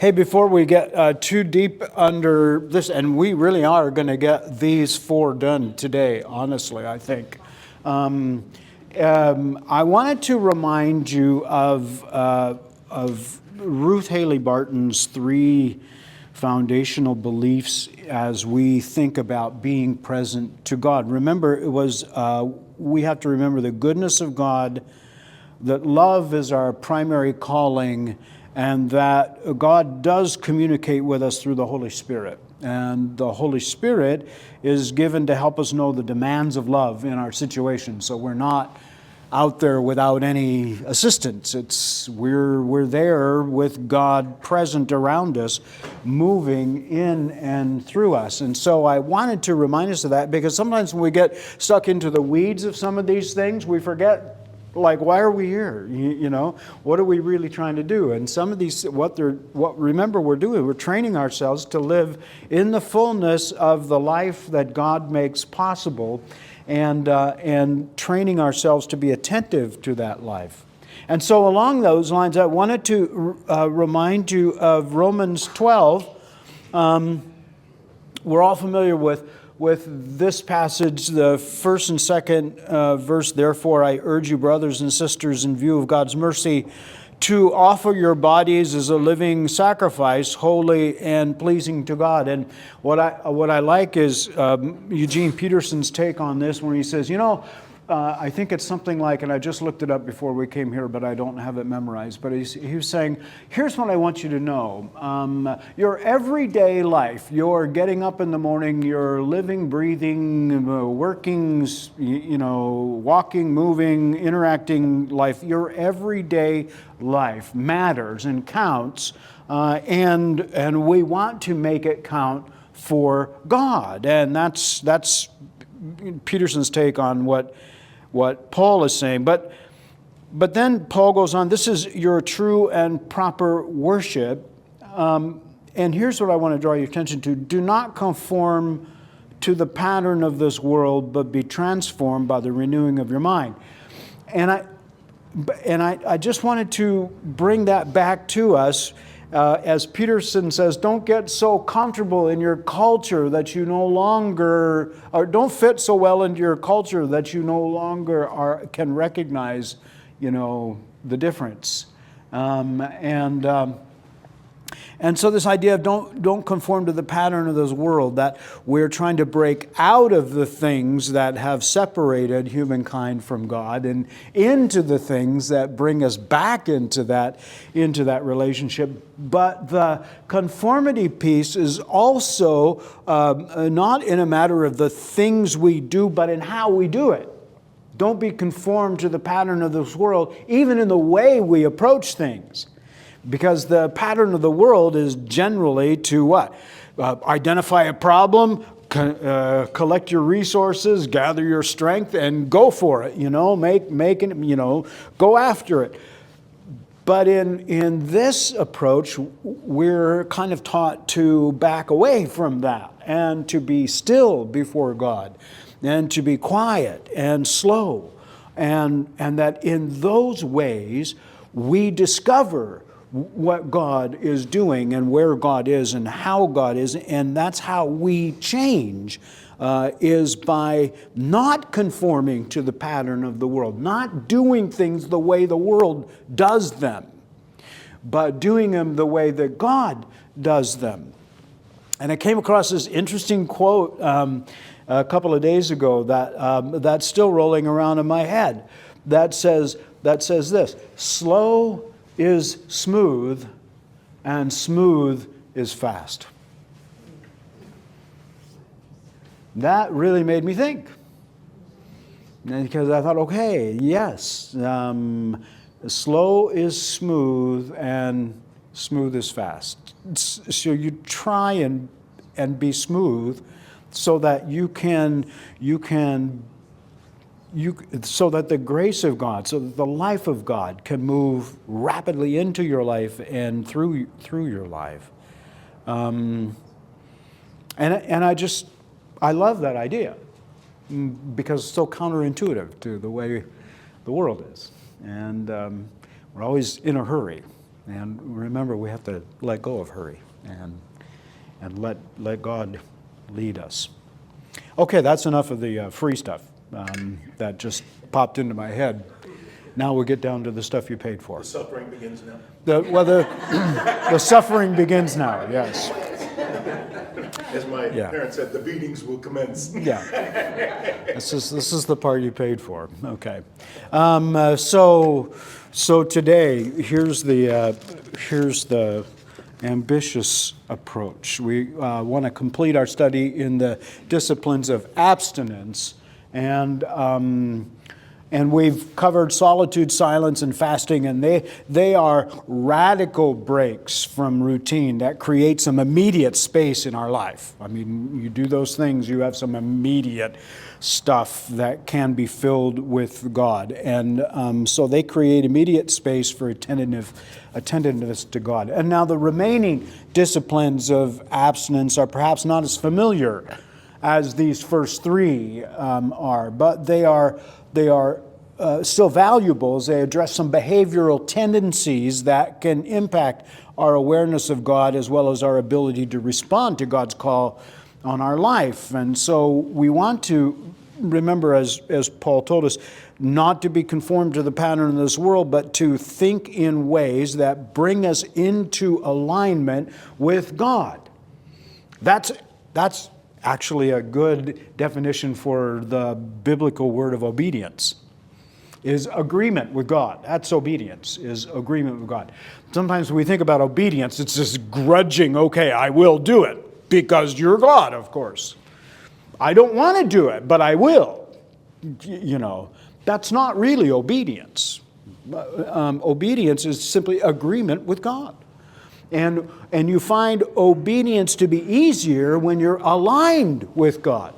Hey, before we get too deep under this, and we really are going to get these 4 done today, honestly, I think. I wanted to remind you of Ruth Haley Barton's 3 foundational beliefs as we think about being present to God. Remember, it was we have to remember the goodness of God, that love is our primary calling, and that God does communicate with us through the Holy Spirit. And the Holy Spirit is given to help us know the demands of love in our situation. So we're not out there without any assistance. We're there with God present around us, moving in and through us. And so I wanted to remind us of that, because sometimes when we get stuck into the weeds of some of these things, we forget, like, why are we here? You know, what are we really trying to do? And some of these, remember we're doing, we're training ourselves to live in the fullness of the life that God makes possible, and training ourselves to be attentive to that life. And so along those lines, I wanted to remind you of Romans 12. We're all familiar with this passage, the first and second verse. Therefore, I urge you, brothers and sisters, in view of God's mercy, to offer your bodies as a living sacrifice, holy and pleasing to God. And what I like is Eugene Peterson's take on this, when he says, I think it's something like, and I just looked it up before we came here, but I don't have it memorized, but he was saying, here's what I want you to know. Your everyday life, you're getting up in the morning, you're living, breathing, working, walking, moving, interacting life, your everyday life matters and counts, and we want to make it count for God. And that's Peterson's take on what Paul is saying. But then Paul goes on, this is your true and proper worship. And here's what I want to draw your attention to. Do not conform to the pattern of this world, but be transformed by the renewing of your mind. And I just wanted to bring that back to us. As Peterson says, don't get so comfortable in your culture that you no longer, or don't fit so well into your culture that you no longer can recognize, the difference. And so this idea of don't conform to the pattern of this world, that we're trying to break out of the things that have separated humankind from God and into the things that bring us back into that relationship. But the conformity piece is also not in a matter of the things we do, but in how we do it. Don't be conformed to the pattern of this world, even in the way we approach things. Because the pattern of the world is generally to what? Identify a problem, collect your resources, gather your strength, and go for it. Make it. Go after it. But in this approach, we're kind of taught to back away from that and to be still before God, and to be quiet and slow, and that in those ways we discover what God is doing and where God is and how God is, and that's how we change, is by not conforming to the pattern of the world, not doing things the way the world does them, but doing them the way that God does them. And I came across this interesting quote a couple of days ago that's still rolling around in my head, that says this: slow is smooth, and smooth is fast. That really made me think. Because I thought, okay, yes, slow is smooth, and smooth is fast. So you try and be smooth so that so that the grace of God, so that the life of God can move rapidly into your life and through your life. And I love that idea, because it's so counterintuitive to the way the world is. And we're always in a hurry. And remember, we have to let go of hurry and let God lead us. Okay, that's enough of the free stuff that just popped into my head. Now we'll get down to the stuff you paid for. The suffering begins now. The suffering begins now, yes. As my parents said, the beatings will commence. Yeah. This is the part you paid for. Okay. So today, here's the ambitious approach. We want to complete our study in the disciplines of abstinence, and we've covered solitude, silence, and fasting, and they are radical breaks from routine that create some immediate space in our life. I mean, you do those things, you have some immediate stuff that can be filled with God. And so they create immediate space for attentiveness to God. And now the remaining disciplines of abstinence are perhaps not as familiar as these first three are, but they are still valuable as they address some behavioral tendencies that can impact our awareness of God as well as our ability to respond to God's call on our life. And so we want to remember, as Paul told us, not to be conformed to the pattern of this world, but to think in ways that bring us into alignment with God. That's actually a good definition for the biblical word of obedience, is agreement with God. That's obedience, is agreement with God. Sometimes when we think about obedience, it's this grudging, okay, I will do it, because you're God, of course. I don't want to do it, but I will. You know, that's not really obedience. Obedience is simply agreement with God. And you find obedience to be easier when you're aligned with God.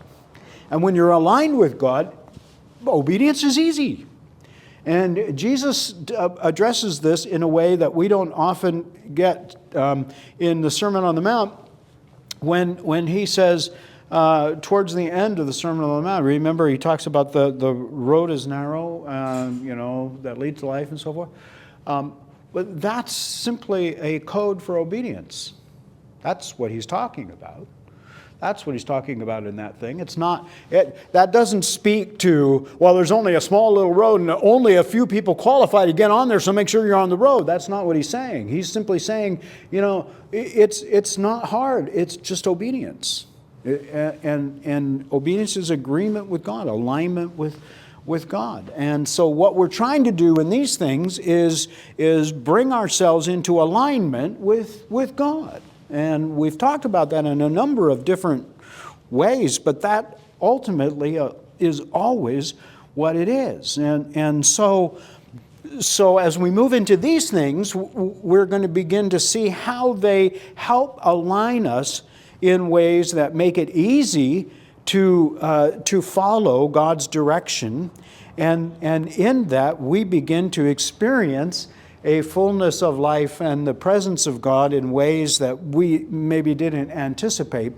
And when you're aligned with God, obedience is easy. And Jesus addresses this in a way that we don't often get in the Sermon on the Mount when he says, towards the end of the Sermon on the Mount, remember he talks about the road is narrow, that leads to life and so forth. But that's simply a code for obedience. That's what he's talking about. That's what he's talking about in that thing. It's not, that doesn't speak to, well, there's only a small little road and only a few people qualify to get on there, so make sure you're on the road. That's not what he's saying. He's simply saying, it's not hard. It's just obedience. And obedience is agreement with God, alignment with God. And so what we're trying to do in these things is bring ourselves into alignment with God. And we've talked about that in a number of different ways, but that ultimately is always what it is. And so as we move into these things, we're going to begin to see how they help align us in ways that make it easy to follow God's direction. And in that, we begin to experience a fullness of life and the presence of God in ways that we maybe didn't anticipate.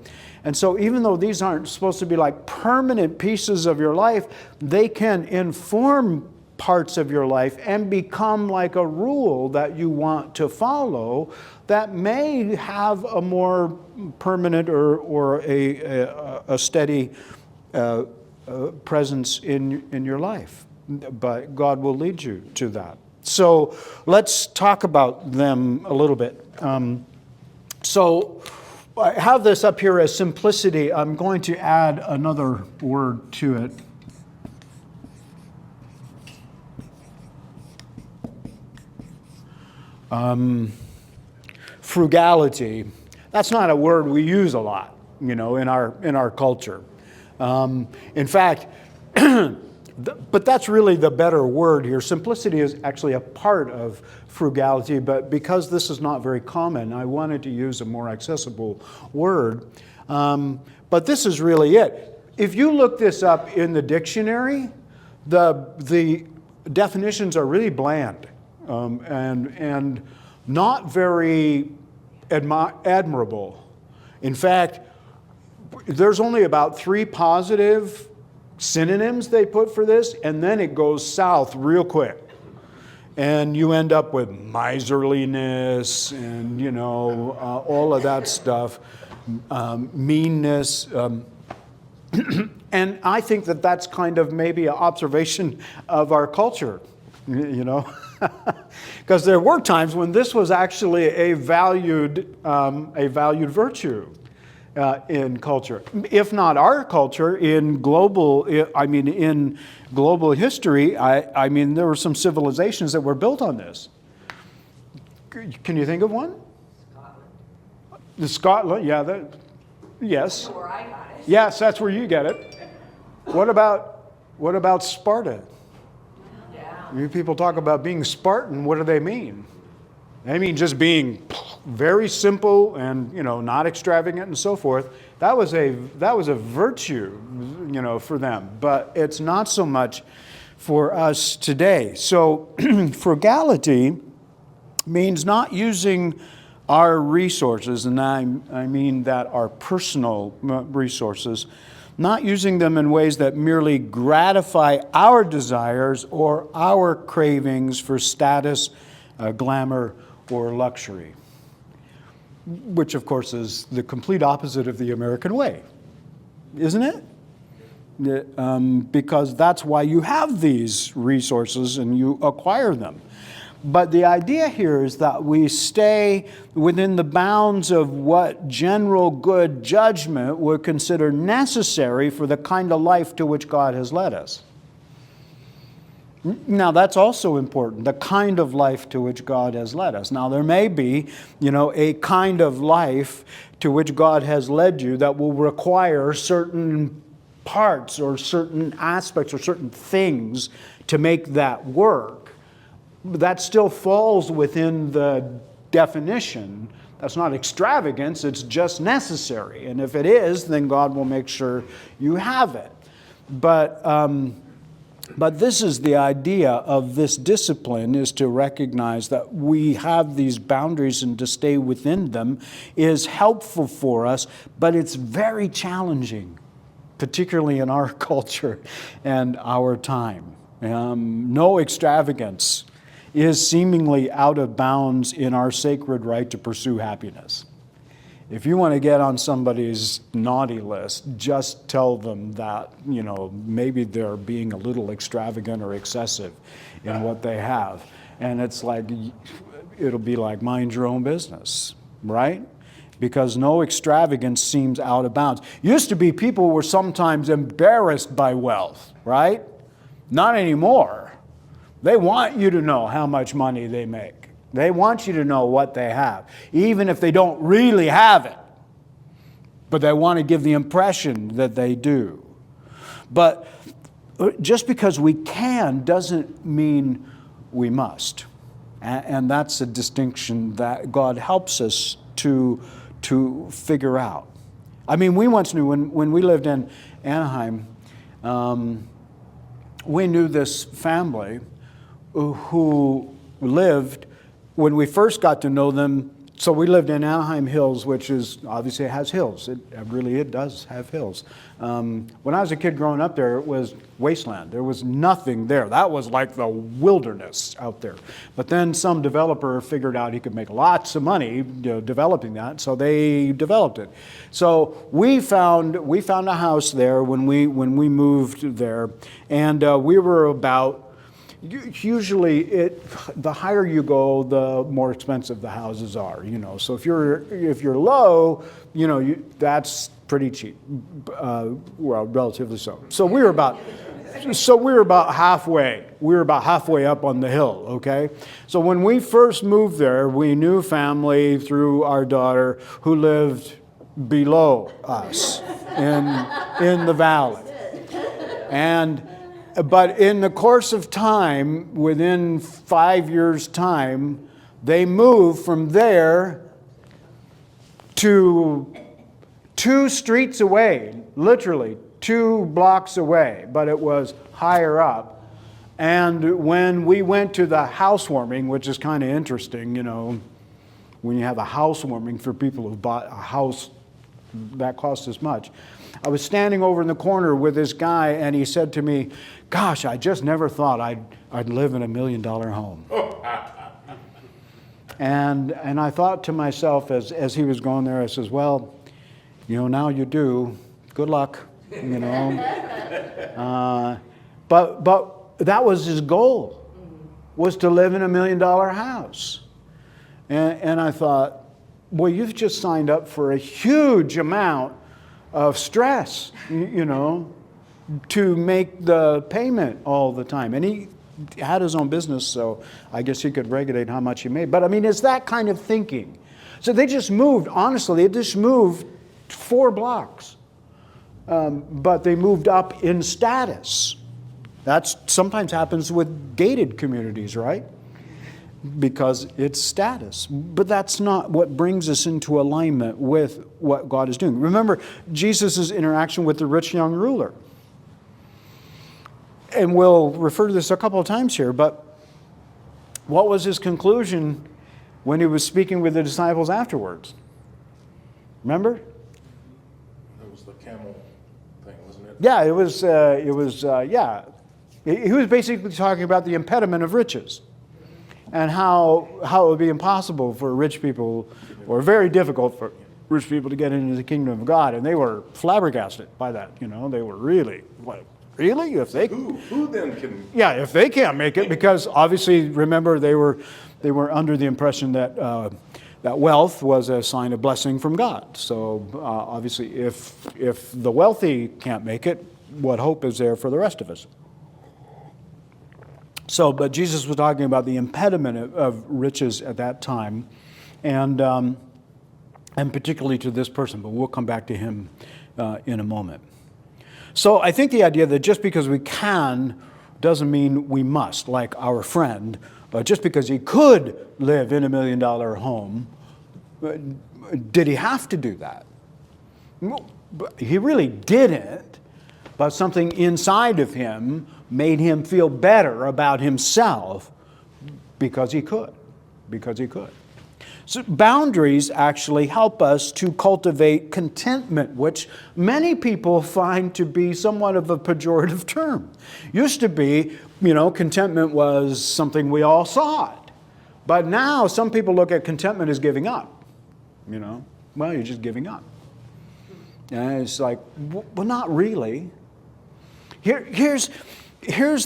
And so even though these aren't supposed to be like permanent pieces of your life, they can inform parts of your life and become like a rule that you want to follow that may have a more permanent or a steady presence in your life. But God will lead you to that. So let's talk about them a little bit. So I have this up here as simplicity. I'm going to add another word to it. Frugality. That's not a word we use a lot, in our culture. In fact, but that's really the better word here. Simplicity is actually a part of frugality, but because this is not very common, I wanted to use a more accessible word. But this is really it. If you look this up in the dictionary, the definitions are really bland and not very admirable. In fact, there's only about 3 positive synonyms they put for this, and then it goes south real quick. And you end up with miserliness and, all of that stuff, meanness. And I think that that's kind of maybe an observation of our culture, because there were times when this was actually a valued virtue in culture. If not our culture, in global history, I mean, there were some civilizations that were built on this. Can you think of one? Scotland, yeah, yes. Where I got it. Yes, that's where you get it. What about Sparta? Yeah. You people talk about being Spartan. What do they mean? They mean just being very simple and not extravagant and so forth. That was a virtue, for them. But it's not so much for us today. So frugality means not using our resources, and I mean that our personal resources, not using them in ways that merely gratify our desires or our cravings for status, glamour, or luxury, which of course is the complete opposite of the American way, isn't it? Because that's why you have these resources and you acquire them. But the idea here is that we stay within the bounds of what general good judgment would consider necessary for the kind of life to which God has led us. Now, that's also important, the kind of life to which God has led us. Now, there may be, a kind of life to which God has led you that will require certain parts or certain aspects or certain things to make that work. That still falls within the definition. That's not extravagance, it's just necessary. And if it is, then God will make sure you have it. But this is the idea of this discipline, is to recognize that we have these boundaries and to stay within them is helpful for us, but it's very challenging, particularly in our culture and our time. No extravagance is seemingly out of bounds in our sacred right to pursue happiness. If you want to get on somebody's naughty list, just tell them that, maybe they're being a little extravagant or excessive in what they have. And it's like, it'll be like, mind your own business, right? Because no extravagance seems out of bounds. Used to be people were sometimes embarrassed by wealth, right? Not anymore. They want you to know how much money they make. They want you to know what they have, even if they don't really have it. But they want to give the impression that they do. But just because we can doesn't mean we must. And that's a distinction that God helps us to figure out. I mean, we once knew, when we lived in Anaheim, we knew this family who lived, when we first got to know them, so we lived in Anaheim Hills, which is, obviously it has hills. It does have hills. When I was a kid growing up there, it was wasteland. There was nothing there. That was like the wilderness out there. But then some developer figured out he could make lots of money developing that, so they developed it. So we found a house there when we moved there, and we were about, usually the higher you go, the more expensive the houses are, So if you're low, that's pretty cheap, well, relatively so. So we were about halfway. We were about halfway up on the hill, okay? So when we first moved there, we knew family through our daughter who lived below us in the valley. But in the course of time, within 5 years' time, they moved from there to 2 streets away, literally 2 blocks away, but it was higher up. And when we went to the housewarming, which is kind of interesting, when you have a housewarming for people who bought a house that cost as much. I was standing over in the corner with this guy, and he said to me, "Gosh, I just never thought I'd live in $1 million home." And I thought to myself as he was going there, I says, "Well, now you do. Good luck, But that was his goal, was to live in $1 million house. And I thought, well, you've just signed up for a huge amount of stress, to make the payment all the time. And he had his own business, so I guess he could regulate how much he made. But I mean, it's that kind of thinking. So they just moved, honestly, they just moved 4 blocks. But they moved up in status. That sometimes happens with gated communities, right? Because it's status. But that's not what brings us into alignment with what God is doing. Remember Jesus' interaction with the rich young ruler. And we'll refer to this a couple of times here, but what was his conclusion when he was speaking with the disciples afterwards? Remember? It was the camel thing, wasn't it? Yeah, yeah. He was basically talking about the impediment of riches and how it would be impossible for rich people, or very difficult for rich people to get into the kingdom of God. And they were flabbergasted by that. They were really, what, really? If they Who then can? Yeah, if they can't make it, because obviously, remember, they were under the impression that that wealth was a sign of blessing from God. So obviously, if the wealthy can't make it, what hope is there for the rest of us? So, but Jesus was talking about the impediment of riches at that time, and particularly to this person. But we'll come back to him in a moment. So I think the idea that just because we can doesn't mean we must, like our friend, but just because he could live in $1 million home, did he have to do that? He really didn't, but something inside of him made him feel better about himself because he could. So boundaries actually help us to cultivate contentment, which many people find to be somewhat of a pejorative term. Used to be, contentment was something we all sought. But now some people look at contentment as giving up. Well, you're just giving up. And it's like, well, not really. Here's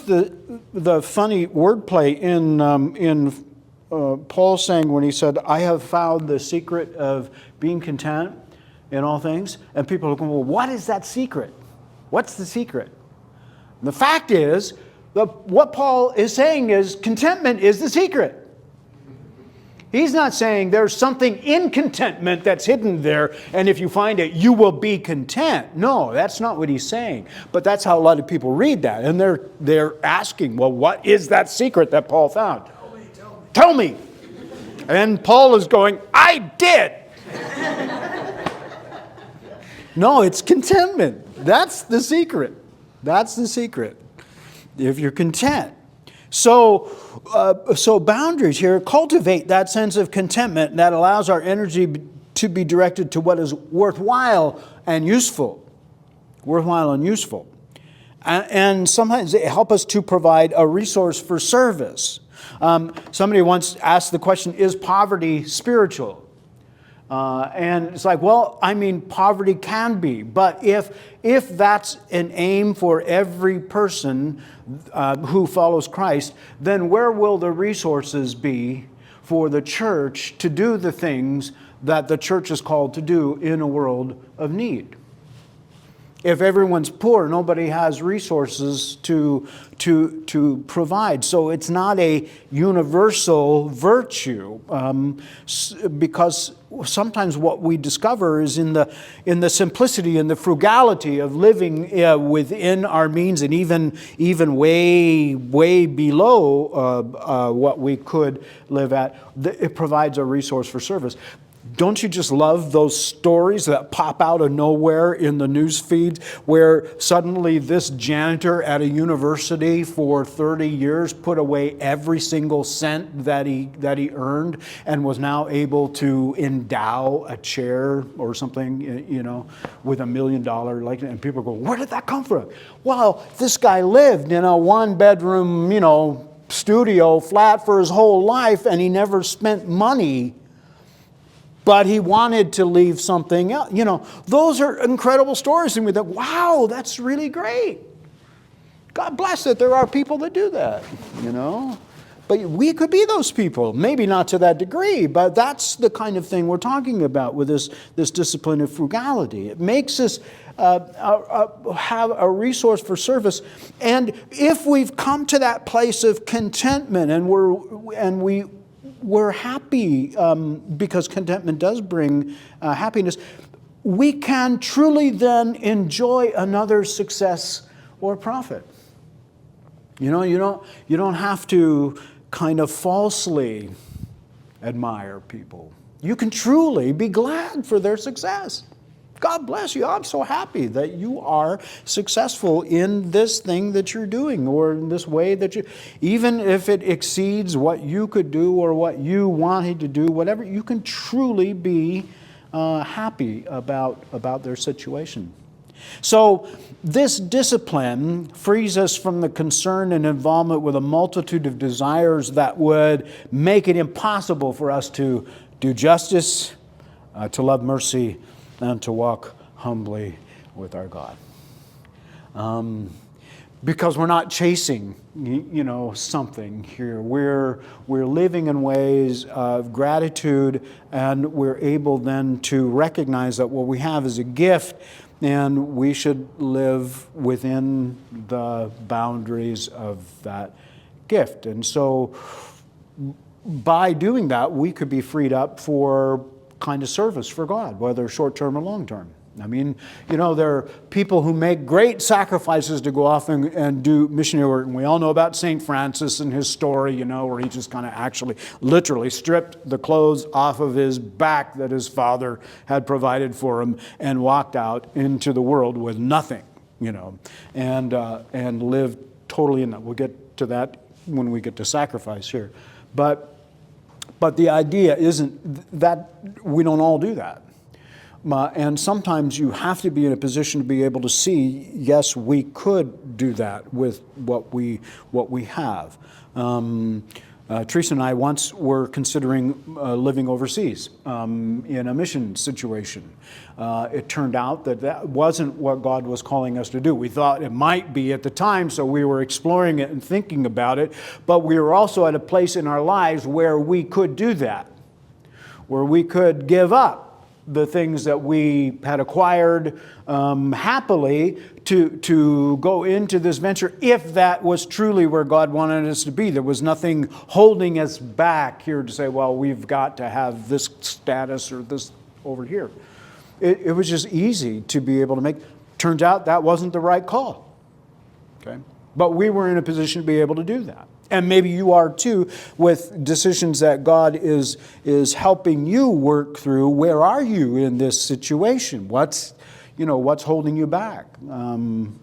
the funny wordplay in Paul saying when he said, "I have found the secret of being content in all things." And people are going, well, what is that secret? What's the secret? And the fact is, what Paul is saying is contentment is the secret. He's not saying there's something in contentment that's hidden there, and if you find it, you will be content. No, that's not what he's saying. But that's how a lot of people read that. And they're asking, well, what is that secret that Paul found? Tell me. And Paul is going, I did. No, it's contentment. That's the secret. That's the secret. If you're content. So boundaries here cultivate that sense of contentment that allows our energy to be directed to what is worthwhile and useful. Worthwhile and useful. And sometimes they help us to provide a resource for service. Somebody once asked the question, is poverty spiritual? And it's like, well, I mean, poverty can be. But if that's an aim for every person who follows Christ, then where will the resources be for the church to do the things that the church is called to do in a world of need? If everyone's poor, nobody has resources to provide. So it's not a universal virtue, because sometimes what we discover is in the simplicity and the frugality of living within our means, and even way below what we could live at. It provides a resource for service. Don't you just love those stories that pop out of nowhere in the news feeds where suddenly this janitor at a university for 30 years put away every single cent that he earned and was now able to endow a chair or something, with $1 million, and people go, where did that come from? Well, this guy lived in a 1-bedroom, studio flat for his whole life, and he never spent money, but he wanted to leave something else. Those are incredible stories, and we think, wow, that's really great. God bless it. There are people that do that, But we could be those people. Maybe not to that degree, but that's the kind of thing we're talking about with this discipline of frugality. It makes us have a resource for service. And if we've come to that place of contentment and we're happy, because contentment does bring happiness, we can truly then enjoy another's success or profit. You don't have to kind of falsely admire people. You can truly be glad for their success. God bless you. I'm so happy that you are successful in this thing that you're doing, or in this way that even if it exceeds what you could do or what you wanted to do, whatever, you can truly be happy about their situation. So this discipline frees us from the concern and involvement with a multitude of desires that would make it impossible for us to do justice, to love mercy, and to walk humbly with our God. Because we're not chasing, something here. We're living in ways of gratitude, and we're able then to recognize that what we have is a gift, and we should live within the boundaries of that gift. And so by doing that, we could be freed up for kind of service for God, whether short-term or long-term. I mean, there are people who make great sacrifices to go off and do missionary work. And we all know about St. Francis and his story, where he just kind of actually literally stripped the clothes off of his back that his father had provided for him and walked out into the world with nothing, and lived totally in that. We'll get to that when we get to sacrifice here. But the idea isn't that we don't all do that. And sometimes you have to be in a position to be able to see, yes, we could do that with what we have. Teresa and I once were considering living overseas in a mission situation. It turned out that wasn't what God was calling us to do. We thought it might be at the time, so we were exploring it and thinking about it. But we were also at a place in our lives where we could do that, where we could give up the things that we had acquired happily to go into this venture, if that was truly where God wanted us to be. There was nothing holding us back here to say, well, we've got to have this status or this over here. It was just easy to be able to make. Turns out that wasn't the right call. Okay? But we were in a position to be able to do that. And maybe you are too, with decisions that God is helping you work through. Where are you in this situation? What's holding you back? And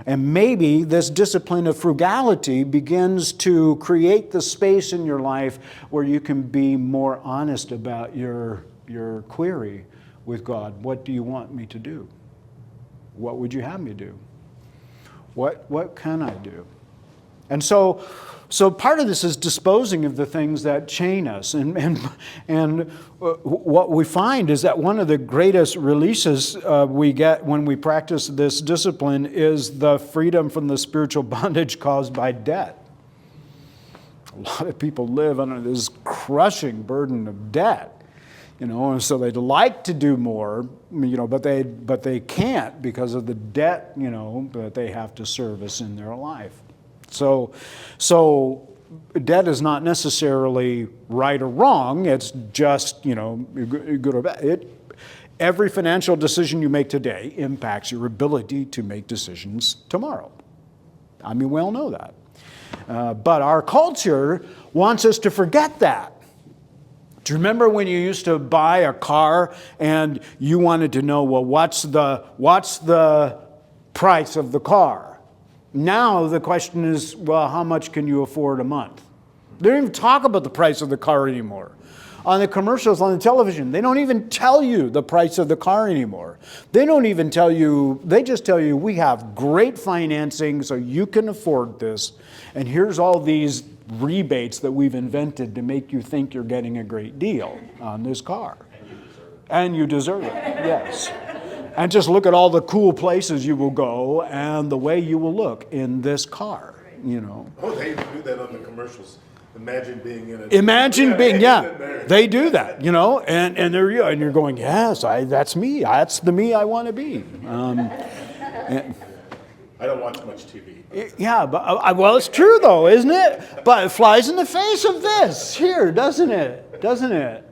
maybe this discipline of frugality begins to create the space in your life where you can be more honest about your query with God. What do you want me to do? What would you have me do? What can I do? And so part of this is disposing of the things that chain us. And what we find is that one of the greatest releases we get when we practice this discipline is the freedom from the spiritual bondage caused by debt. A lot of people live under this crushing burden of debt. And so they'd like to do more, but they can't because of the debt, that they have to service in their life. So debt is not necessarily right or wrong. It's just, good or bad. Every financial decision you make today impacts your ability to make decisions tomorrow. I mean, we all know that. But our culture wants us to forget that. Do you remember when you used to buy a car and you wanted to know, well, what's the price of the car? Now the question is, well, how much can you afford a month? They don't even talk about the price of the car anymore. On the commercials on the television, they don't even tell you the price of the car anymore. They don't even tell you, they just tell you, we have great financing so you can afford this. And here's all these rebates that we've invented to make you think you're getting a great deal on this car. And you deserve it, yes. And just look at all the cool places you will go and the way you will look in this car, you know. Oh, they even do that on the commercials. Imagine being in it. Imagine being, they do that, you know, and there you are, and you're going, yes, that's me. That's the me I want to be. I don't watch much TV. Yeah, but well, it's true though, isn't it? But it flies in the face of this here, doesn't it? Doesn't it?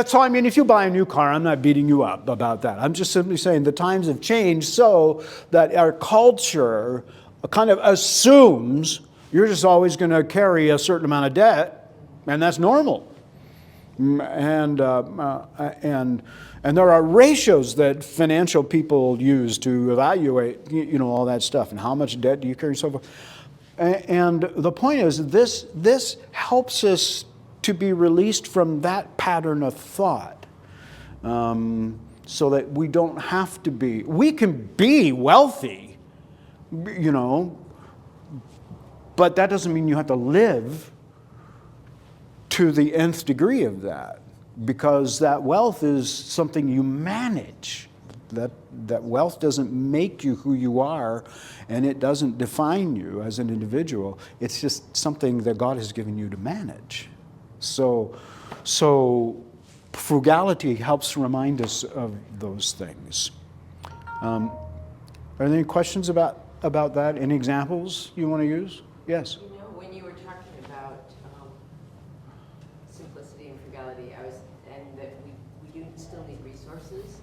So, I mean, if you buy a new car, I'm not beating you up about that. I'm just simply saying the times have changed so that our culture kind of assumes you're just always going to carry a certain amount of debt, and that's normal. And there are ratios that financial people use to evaluate, you know, all that stuff, and how much debt do you carry, and so forth. And the point is, this helps us to be released from that pattern of thought, so that we don't have to be. We can be wealthy, you know, but that doesn't mean you have to live to the nth degree of that, because that wealth is something you manage. That wealth doesn't make you who you are, and it doesn't define you as an individual. It's just something that God has given you to manage. So frugality helps remind us of those things. Are there any questions about that? Any examples you want to use? Yes. You know, when you were talking about simplicity and frugality, and that we do still need resources,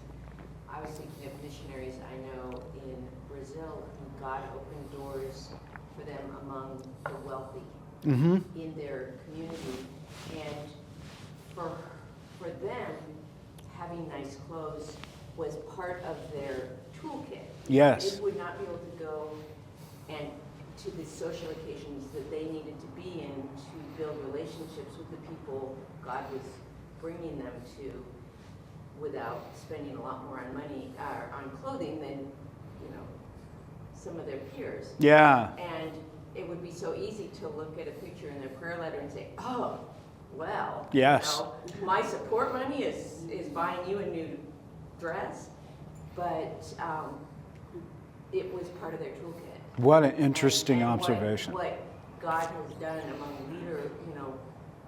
I was thinking of missionaries I know in Brazil who God opened doors for them among the wealthy in their community. And for them, having nice clothes was part of their toolkit. Yes. They would not be able to go and to the social occasions that they needed to be in to build relationships with the people God was bringing them to, without spending a lot more on money on clothing than, you know, some of their peers. Yeah. And it would be so easy to look at a picture in their prayer letter and say, oh, well, yes, you know, my support money is buying you a new dress, but it was part of their toolkit. What an interesting and observation. What God has done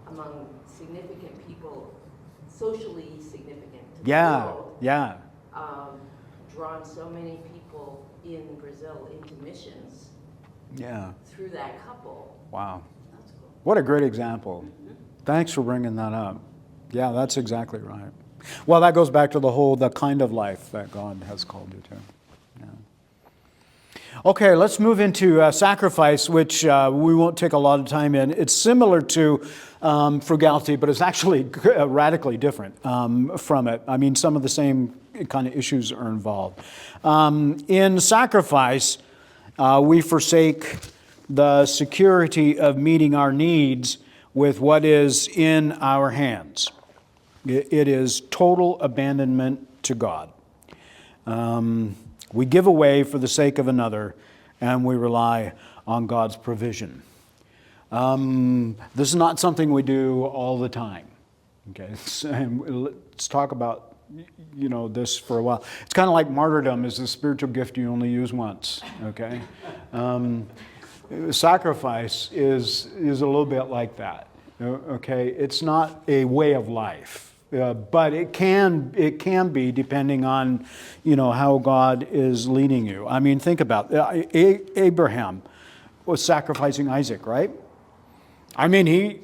among significant people, socially significant to the world. Yeah. Drawn so many people in Brazil into missions. Yeah. Through that couple. Wow. That's cool. What a great example. Thanks for bringing that up. Yeah, that's exactly right. Well, that goes back to the kind of life that God has called you to. Yeah. Okay, let's move into sacrifice, which we won't take a lot of time in. It's similar to frugality, but it's actually radically different from it. I mean, some of the same kind of issues are involved. In sacrifice, we forsake the security of meeting our needs with what is in our hands. It is total abandonment to God. We give away for the sake of another, and we rely on God's provision. This is not something we do all the time. Okay, let's talk about this for a while. It's kind of like martyrdom is a spiritual gift you only use once. Okay, sacrifice is a little bit like that. Okay, it's not a way of life, but it can be depending on how God is leading you. I mean, think about it. Abraham was sacrificing Isaac, right? I mean,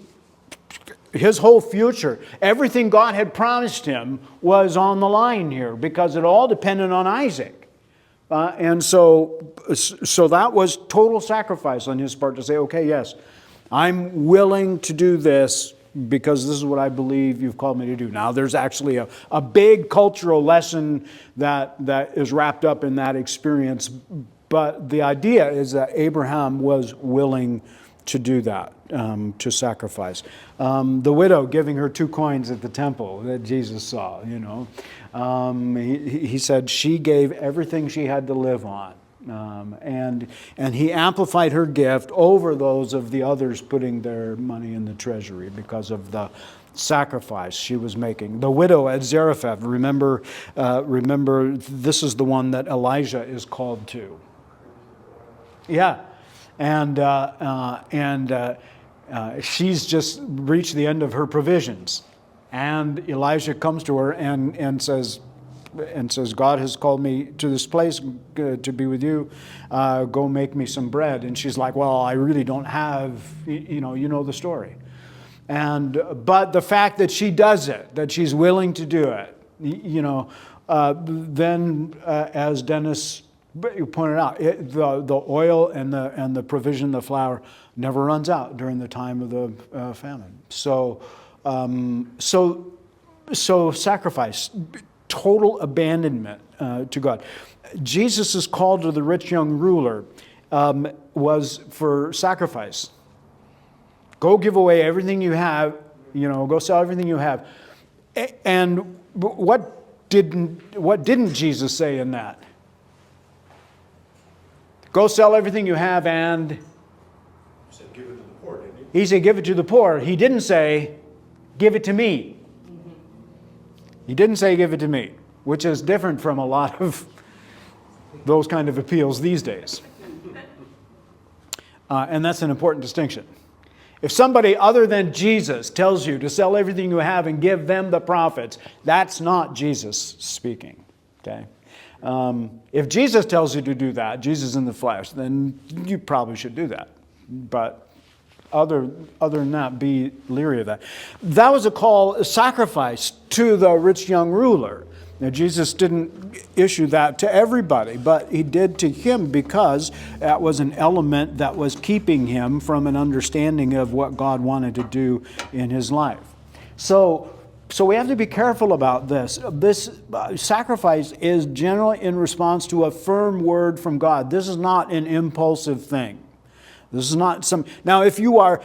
his whole future, everything God had promised him was on the line here because it all depended on Isaac. And so that was total sacrifice on his part to say, okay, yes, I'm willing to do this because this is what I believe you've called me to do. Now, there's actually a big cultural lesson that is wrapped up in that experience, but the idea is that Abraham was willing to do that, to sacrifice. The widow giving her 2 coins at the temple that Jesus saw, he said she gave everything she had to live on. And he amplified her gift over those of the others putting their money in the treasury because of the sacrifice she was making. The widow at Zarephath, remember, this is the one that Elijah is called to. Yeah, and she's just reached the end of her provisions, and Elijah comes to her and says, God has called me to this place to be with you. Go make me some bread. And she's like, well, I really don't have, you know the story. But the fact that she does it, that she's willing to do it, then as Dennis pointed out, the oil and the provision, the flour, never runs out during the time of the famine. So sacrifice. Total abandonment to God. Jesus' call to the rich young ruler was for sacrifice. Go give away everything you have, go sell everything you have. And what didn't Jesus say in that? Go sell everything you have and... He said give it to the poor, didn't he? He said give it to the poor. He didn't say give it to me. He didn't say give it to me, which is different from a lot of those kind of appeals these days. And that's an important distinction. If somebody other than Jesus tells you to sell everything you have and give them the profits, that's not Jesus speaking. Okay? If Jesus tells you to do that, Jesus in the flesh, then you probably should do that. But other than that, be leery of that. That was a sacrifice to the rich young ruler. Now, Jesus didn't issue that to everybody, but he did to him because that was an element that was keeping him from an understanding of what God wanted to do in his life. So we have to be careful about this. This sacrifice is generally in response to a firm word from God. This is not an impulsive thing. This is not some... Now, if you are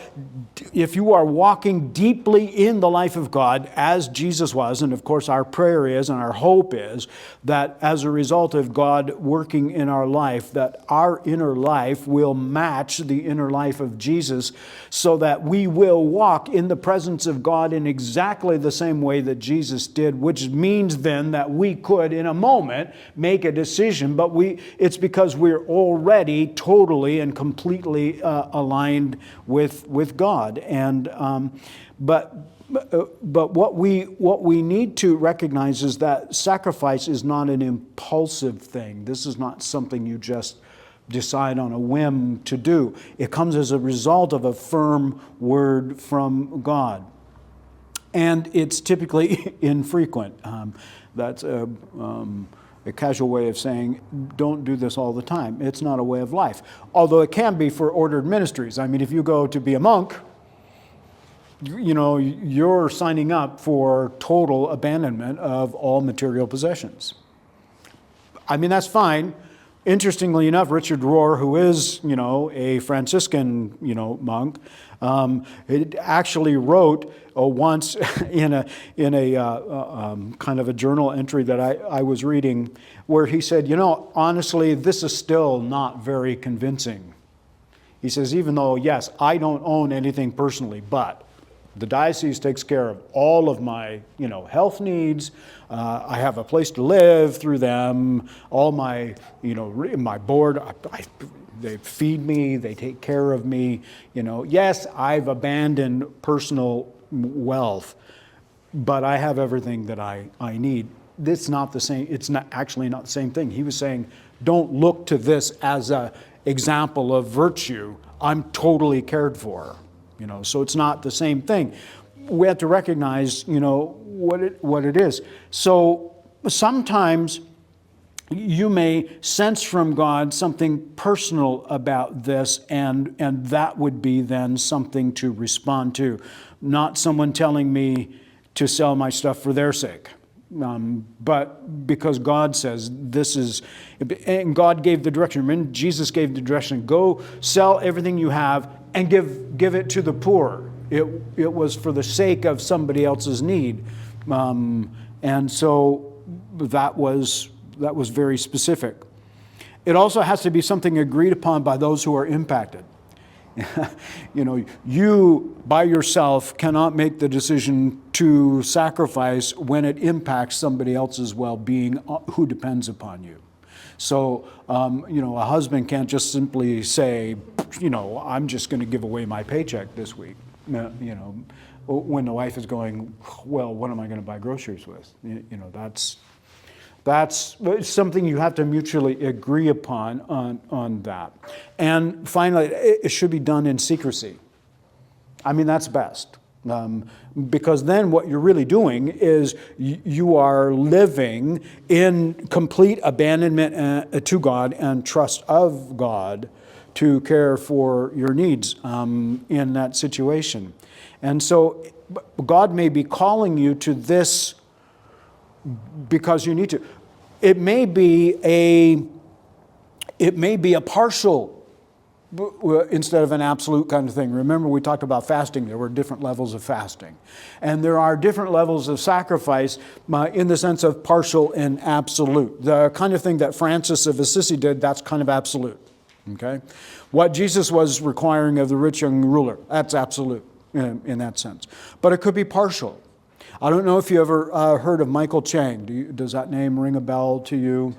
walking deeply in the life of God, as Jesus was, and of course our prayer is and our hope is that as a result of God working in our life, that our inner life will match the inner life of Jesus so that we will walk in the presence of God in exactly the same way that Jesus did, which means then that we could, in a moment, make a decision, but it's because we're already totally and completely aligned with God, and but what we need to recognize is that sacrifice is not an impulsive thing. This is not something you just decide on a whim to do. It comes as a result of a firm word from God, and it's typically infrequent. That's a casual way of saying, don't do this all the time. It's not a way of life. Although it can be for ordered ministries. I mean, if you go to be a monk, you're signing up for total abandonment of all material possessions. I mean, that's fine. Interestingly enough, Richard Rohr, who is, a Franciscan, monk, it actually wrote once in a kind of a journal entry that I was reading, where he said, honestly, this is still not very convincing. He says, even though, yes, I don't own anything personally, but the diocese takes care of all of my, health needs. I have a place to live through them. All my, my board, they feed me, they take care of me. Yes, I've abandoned personal wealth, but I have everything that I need. It's not the same. It's not actually not the same thing. He was saying, don't look to this as an example of virtue. I'm totally cared for. So it's not the same thing. We have to recognize, what it is. So sometimes you may sense from God something personal about this, and that would be then something to respond to, not someone telling me to sell my stuff for their sake. But because God says this is, and God gave the direction. Remember, Jesus gave the direction: go sell everything you have and give it to the poor. It was for the sake of somebody else's need, and so that was very specific. It also has to be something agreed upon by those who are impacted. You by yourself cannot make the decision to sacrifice when it impacts somebody else's well-being who depends upon you. So, a husband can't just simply say, I'm just going to give away my paycheck this week, when the wife is going, well, what am I going to buy groceries with? That's something you have to mutually agree upon on that. And finally, it should be done in secrecy. I mean, that's best. Because then what you're really doing is you are living in complete abandonment to God and trust of God to care for your needs in that situation. And so God may be calling you to this because you need to. It may be a partial instead of an absolute kind of thing. Remember, we talked about fasting. There were different levels of fasting. And there are different levels of sacrifice in the sense of partial and absolute. The kind of thing that Francis of Assisi did, that's kind of absolute. Okay? What Jesus was requiring of the rich young ruler, that's absolute in that sense. But it could be partial. I don't know if you ever heard of Michael Chang. Does that name ring a bell to you?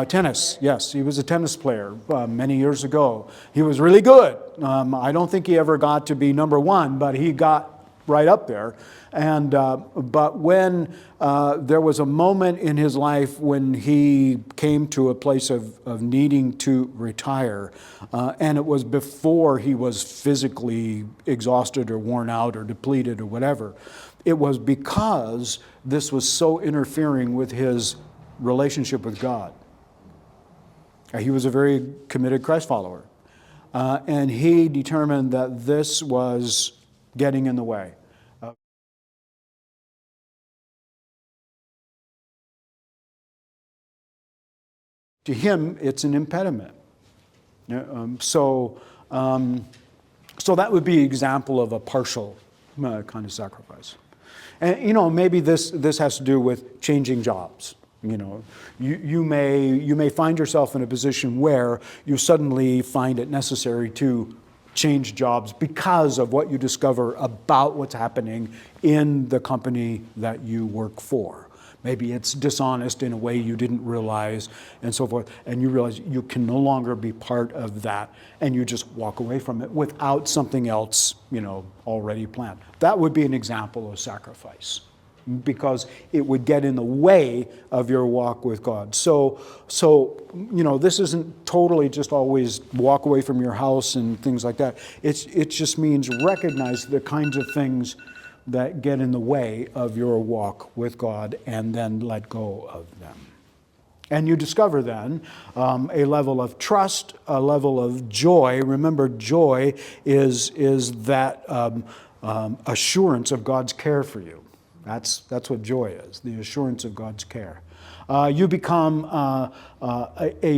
Tennis, yes. He was a tennis player many years ago. He was really good. I don't think he ever got to be number one, but he got right up there. And but when there was a moment in his life when he came to a place of needing to retire, and it was before he was physically exhausted or worn out or depleted or whatever, it was because this was so interfering with his relationship with God. He was a very committed Christ follower. And he determined that this was getting in the way. To him, it's an impediment. So that would be an example of a partial kind of sacrifice. And maybe this has to do with changing jobs. You may find yourself in a position where you suddenly find it necessary to change jobs because of what you discover about what's happening in the company that you work for. Maybe it's dishonest in a way you didn't realize and so forth, and you realize you can no longer be part of that, and you just walk away from it without something else, already planned. That would be an example of sacrifice, because it would get in the way of your walk with God. So this isn't totally just always walk away from your house and things like that. It just means recognize the kinds of things that get in the way of your walk with God, and then let go of them. And you discover then a level of trust, a level of joy. Remember, joy is that assurance of God's care for you. That's what joy is, the assurance of God's care. You become a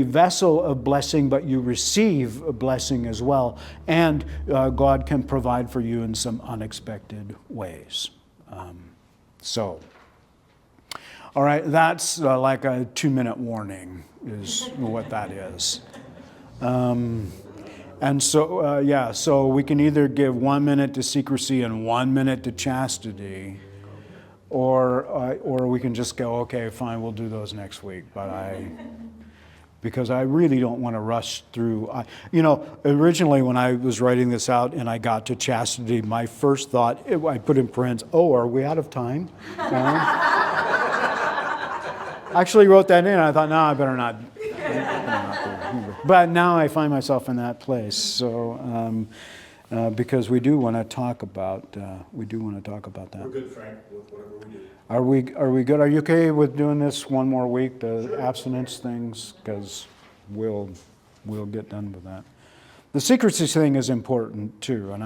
vessel of blessing, but you receive a blessing as well. And God can provide for you in some unexpected ways. All right, that's like a 2-minute warning is what that is. And so, so we can either give 1 minute to secrecy and 1 minute to chastity, or we can just go, okay, fine, we'll do those next week. Because I really don't want to rush through. Originally when I was writing this out and I got to chastity, my first thought, I put in parentheses, are we out of time? I actually wrote that in. I thought, no, I better not. But now I find myself in that place. So because we do want to talk about that. We're good, Frank, with whatever we do. Are we good? Are you okay with doing this one more week, the abstinence things? Because we'll get done with that. The secrecy thing is important too, and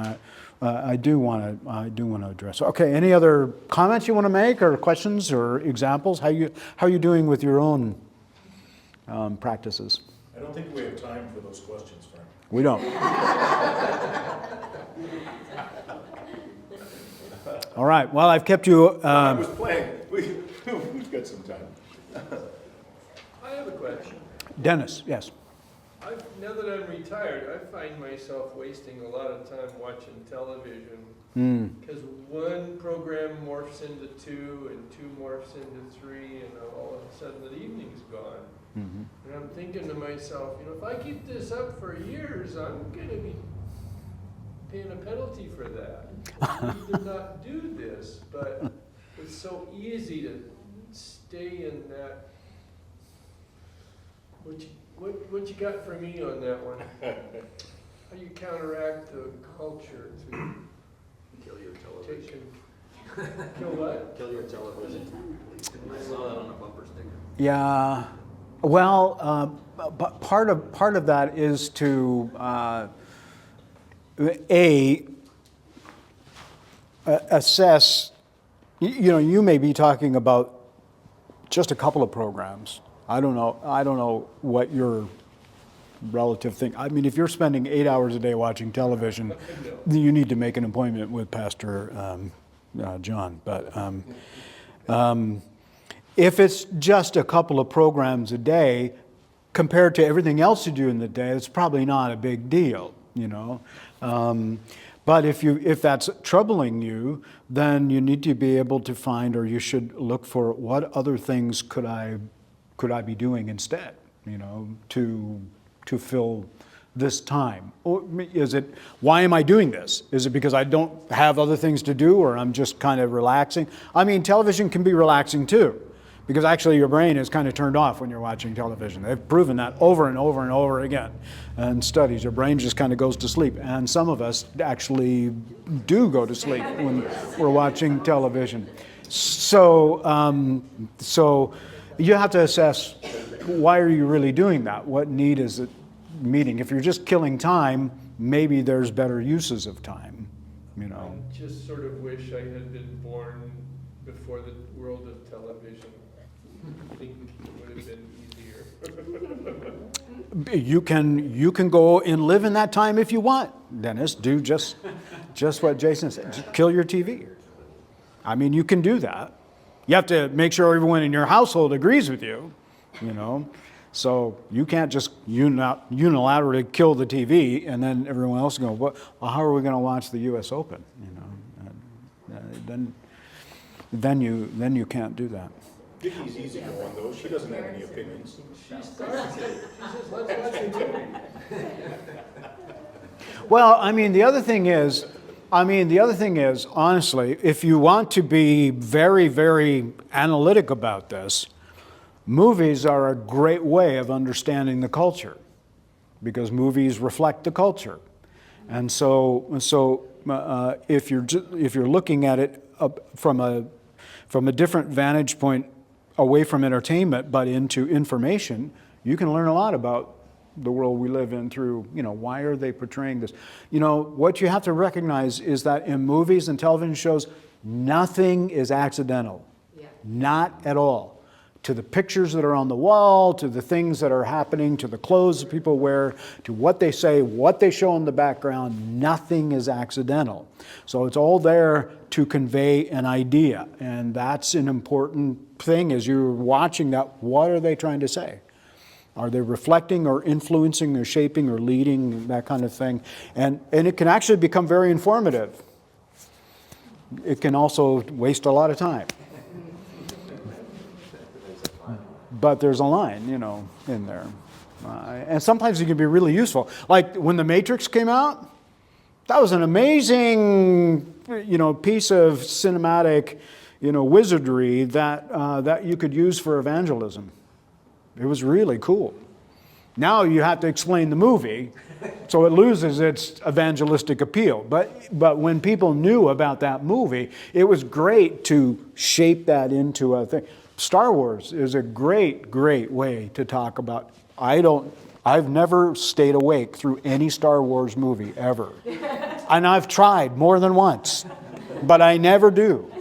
I do want to address. Okay, any other comments you want to make, or questions, or examples? How are you doing with your own practices? I don't think we have time for those questions, Frank. We don't. All right. Well, I've kept you. I was playing. We've got some time. I have a question. Dennis, yes. Now that I'm retired, I find myself wasting a lot of time watching television because one program morphs into two, and two morphs into three, and all of a sudden the evening's gone. And I'm thinking to myself, if I keep this up for years, I'm going to be paying a penalty for that. I need to not do this, but it's so easy to stay in that. What you got for me on that one? How you counteract the culture to Kill your television. kill what? Kill your television. I saw that on a bumper sticker. Yeah. Well, but part of that is to assess. You may be talking about just a couple of programs. I don't know what your relative thing. I mean, if you're spending 8 hours a day watching television, you need to make an appointment with Pastor John. But if it's just a couple of programs a day, compared to everything else you do in the day, it's probably not a big deal, But if that's troubling you, then you need to be able to find, or you should look for, what other things could I be doing instead, to fill this time? Or is it, why am I doing this? Is it because I don't have other things to do, or I'm just kind of relaxing? I mean, television can be relaxing too, because actually your brain is kind of turned off when you're watching television. They've proven that over and over and over again in studies. Your brain just kind of goes to sleep. And some of us actually do go to sleep when we're watching television. So you have to assess, why are you really doing that? What need is it meeting? If you're just killing time, maybe there's better uses of time, I just sort of wish I had been born before the world of television. I think it would have been easier. You can go and live in that time if you want, Dennis. Do just what Jason said. Just kill your TV. I mean, you can do that. You have to make sure everyone in your household agrees with you, So you can't just unilaterally kill the TV and then everyone else go, well, how are we going to watch the U.S. Open? Then you can't do that. Vicky's easy going though. She doesn't have any opinions. She starts it. She says, let's watch the movie. Well, I mean, the other thing is, honestly, if you want to be very, very analytic about this, movies are a great way of understanding the culture, because movies reflect the culture. And so if you're looking at it from a different vantage point, away from entertainment but into information, you can learn a lot about the world we live in through, why are they portraying this? What you have to recognize is that in movies and television shows, nothing is accidental. Yeah. Not at all. To the pictures that are on the wall, to the things that are happening, to the clothes that people wear, to what they say, what they show in the background, nothing is accidental. So it's all there to convey an idea. And that's an important thing as you're watching that. What are they trying to say? Are they reflecting or influencing or shaping or leading, that kind of thing? And it can actually become very informative. It can also waste a lot of time. But there's a line, in there. And sometimes it can be really useful. Like when The Matrix came out, that was an amazing, piece of cinematic, wizardry that you could use for evangelism. It was really cool. Now you have to explain the movie, so it loses its evangelistic appeal. But when people knew about that movie, it was great to shape that into a thing. Star Wars is a great, great way to talk about. I've never stayed awake through any Star Wars movie ever. And I've tried more than once, but I never do.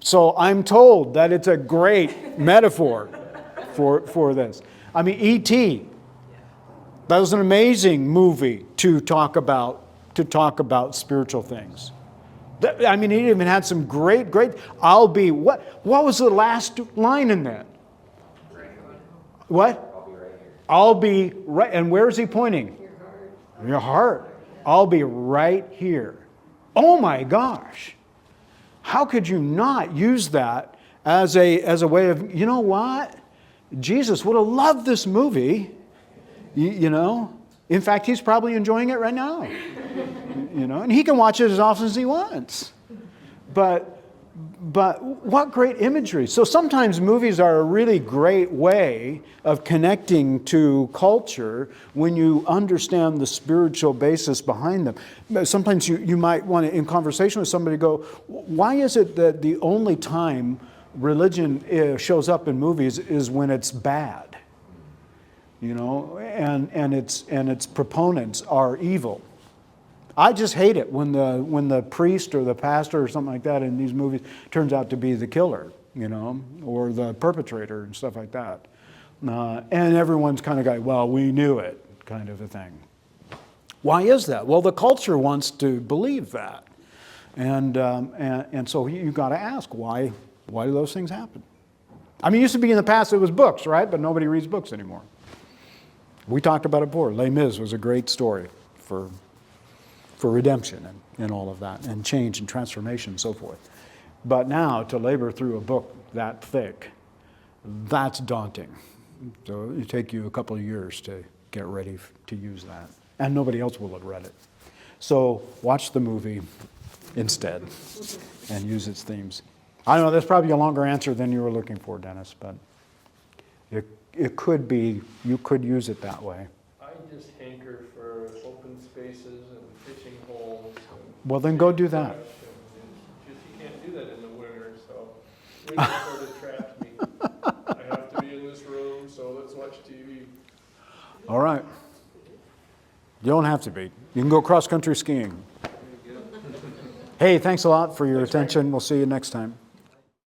So I'm told that it's a great metaphor for this. I mean, E.T., that was an amazing movie to talk about spiritual things. I mean, he even had some great, what was the last line in that? What? I'll be right, and where is he pointing? Your heart. I'll be right here. Oh my gosh. How could you not use that as a way of, you know what? Jesus would have loved this movie, you know. In fact, he's probably enjoying it right now. You know, and he can watch it as often as he wants. But what great imagery. So sometimes movies are a really great way of connecting to culture when you understand the spiritual basis behind them. Sometimes you might want to, in conversation with somebody, go, why is it that the only time religion shows up in movies is when it's bad? You know, and its proponents are evil. I just hate it when the priest or the pastor or something like that in these movies turns out to be the killer, you know, or the perpetrator and stuff like that. And everyone's kind of going, well, we knew it, kind of a thing. Why is that? Well, the culture wants to believe that, and so you got to ask why do those things happen? I mean, it used to be in the past it was books, right? But nobody reads books anymore. We talked about it before. Les Mis was a great story for redemption and all of that, and change and transformation and so forth. But now to labor through a book that thick, that's daunting. So it take you a couple of years to get ready to use that. And nobody else will have read it. So watch the movie instead and use its themes. I know that's probably a longer answer than you were looking for, Dennis, but it could be, you could use it that way. I just hanker for open spaces and fishing holes. And Well, then go do that. You can't do that in the winter, so winter sort of trapped me. I have to be in this room, so let's watch TV. All right. You don't have to be. You can go cross-country skiing. Hey, thanks a lot for your attention. We'll see you next time.